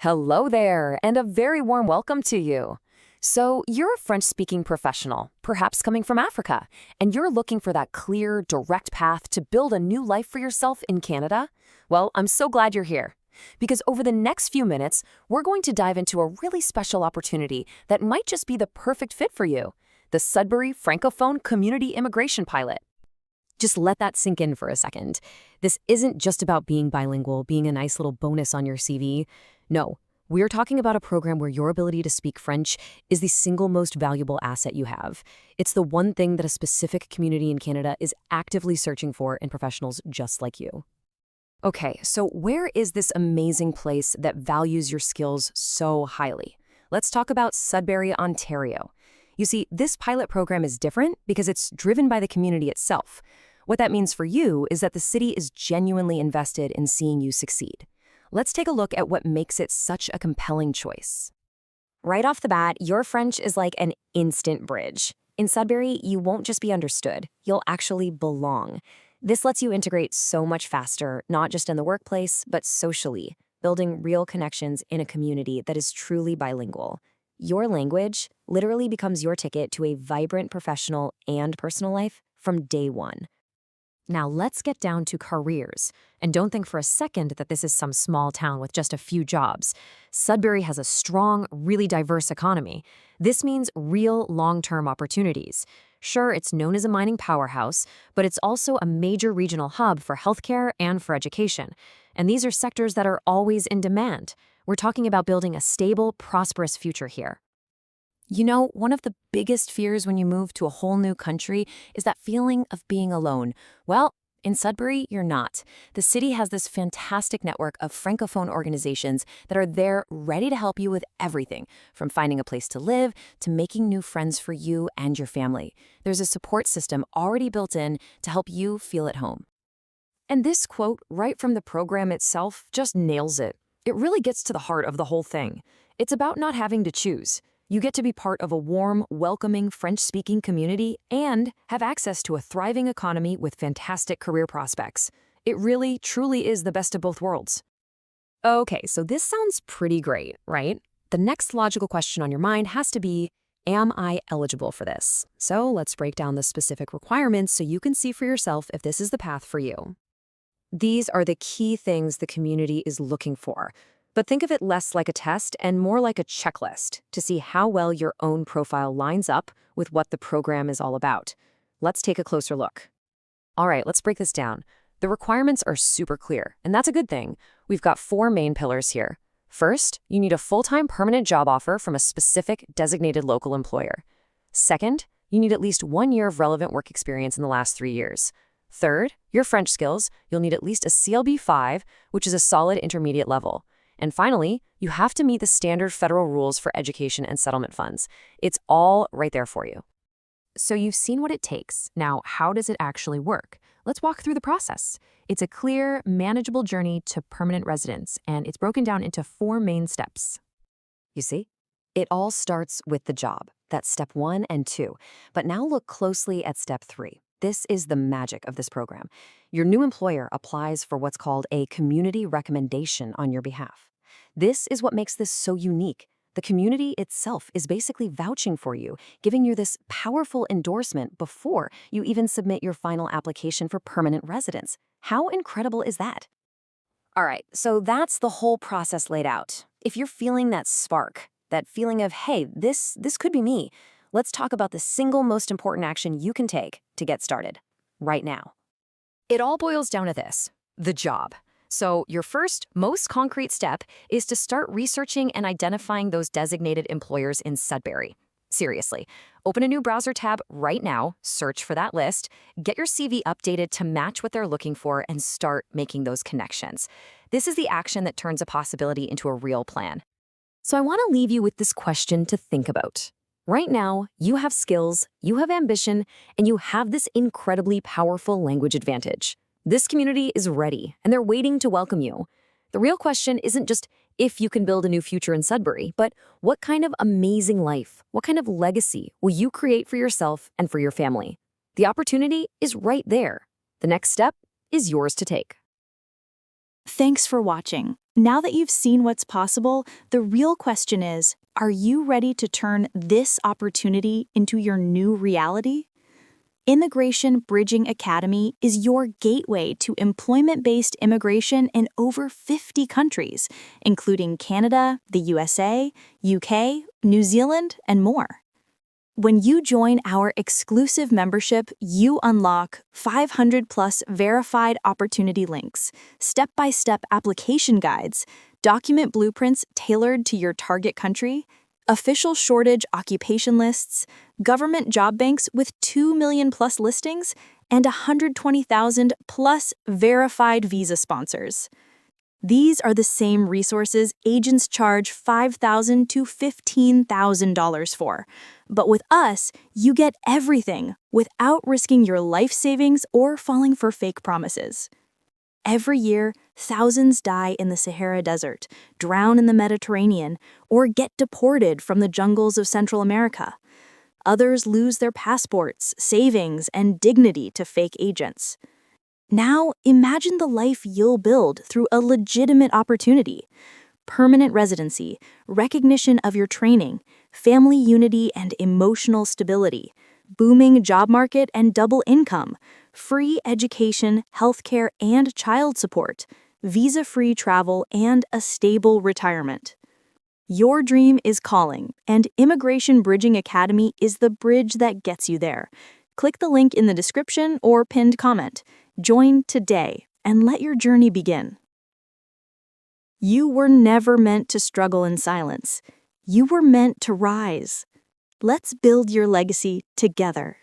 Hello there, and a very warm welcome to you. So, you're a French-speaking professional, perhaps coming from Africa, and you're looking for that clear, direct path to build a new life for yourself in Canada? Well, I'm so glad you're here. Because over the next few minutes, we're going to dive into a really special opportunity that might just be the perfect fit for you, the Sudbury Francophone Community Immigration Pilot. Just let that sink in for a second. This isn't just about being bilingual, being a nice little bonus on your CV. No, we're talking about a program where your ability to speak French is the single most valuable asset you have. It's the one thing that a specific community in Canada is actively searching for in professionals just like you. Okay, so where is this amazing place that values your skills so highly? Let's talk about Sudbury, Ontario. You see, this pilot program is different because it's driven by the community itself. What that means for you is that the city is genuinely invested in seeing you succeed. Let's take a look at what makes it such a compelling choice. Right off the bat, your French is like an instant bridge. In Sudbury, you won't just be understood, you'll actually belong. This lets you integrate so much faster, not just in the workplace, but socially, building real connections in a community that is truly bilingual. Your language literally becomes your ticket to a vibrant professional and personal life from day one. Now let's get down to careers. And don't think for a second that this is some small town with just a few jobs. Sudbury has a strong, really diverse economy. This means real long-term opportunities. Sure, it's known as a mining powerhouse, but it's also a major regional hub for healthcare and for education. And these are sectors that are always in demand. We're talking about building a stable, prosperous future here. You know, one of the biggest fears when you move to a whole new country is that feeling of being alone. Well, in Sudbury, you're not. The city has this fantastic network of Francophone organizations that are there ready to help you with everything, from finding a place to live to making new friends for you and your family. There's a support system already built in to help you feel at home. And this quote right from the program itself just nails it. It really gets to the heart of the whole thing. It's about not having to choose. You get to be part of a warm, welcoming, French-speaking community and have access to a thriving economy with fantastic career prospects. It really, truly is the best of both worlds. Okay, so this sounds pretty great, right? The next logical question on your mind has to be, am I eligible for this? So let's break down the specific requirements so you can see for yourself if this is the path for you. These are the key things the community is looking for. But think of it less like a test and more like a checklist to see how well your own profile lines up with what the program is all about. Let's take a closer look. All right, let's break this down. The requirements are super clear, and that's a good thing. We've got 4 main pillars here. First, you need a full-time permanent job offer from a specific designated local employer. Second, you need at least 1 year of relevant work experience in the last 3 years. Third, your French skills, you'll need at least a CLB5, which is a solid intermediate level. And finally, you have to meet the standard federal rules for education and settlement funds. It's all right there for you. So you've seen what it takes. Now, how does it actually work? Let's walk through the process. It's a clear, manageable journey to permanent residence, and it's broken down into 4 main steps. You see? It all starts with the job. That's step 1 and 2. But now look closely at step 3. This is the magic of this program. Your new employer applies for what's called a community recommendation on your behalf. This is what makes this so unique. The community itself is basically vouching for you, giving you this powerful endorsement before you even submit your final application for permanent residence. How incredible is that? All right, so that's the whole process laid out. If you're feeling that spark, that feeling of, hey, this could be me, let's talk about the single most important action you can take to get started right now. It all boils down to this, the job. So your first, most concrete step is to start researching and identifying those designated employers in Sudbury. Seriously, open a new browser tab right now, search for that list, get your CV updated to match what they're looking for, and start making those connections. This is the action that turns a possibility into a real plan. So I want to leave you with this question to think about. Right now, you have skills, you have ambition, and you have this incredibly powerful language advantage. This community is ready, and they're waiting to welcome you. The real question isn't just if you can build a new future in Sudbury, but what kind of amazing life, what kind of legacy will you create for yourself and for your family? The opportunity is right there. The next step is yours to take. Thanks for watching. Now that you've seen what's possible, the real question is, are you ready to turn this opportunity into your new reality? Immigration Bridging Academy is your gateway to employment-based immigration in over 50 countries, including Canada, the USA, UK, New Zealand, and more. When you join our exclusive membership, you unlock 500+ verified opportunity links, step-by-step application guides, document blueprints tailored to your target country, official shortage occupation lists, government job banks with 2 million+ listings, and 120,000+ verified visa sponsors. These are the same resources agents charge $5,000 to $15,000 for. But with us, you get everything without risking your life savings or falling for fake promises. Every year, thousands die in the Sahara Desert, drown in the Mediterranean, or get deported from the jungles of Central America. Others lose their passports, savings, and dignity to fake agents. Now, imagine the life you'll build through a legitimate opportunity: permanent residency, recognition of your training, family unity and emotional stability, booming job market and double income, free education, healthcare and child support, visa-free travel, and a stable retirement. Your dream is calling, and Immigration Bridging Academy is the bridge that gets you there. Click the link in the description or pinned comment. Join today and let your journey begin. You were never meant to struggle in silence. You were meant to rise. Let's build your legacy together.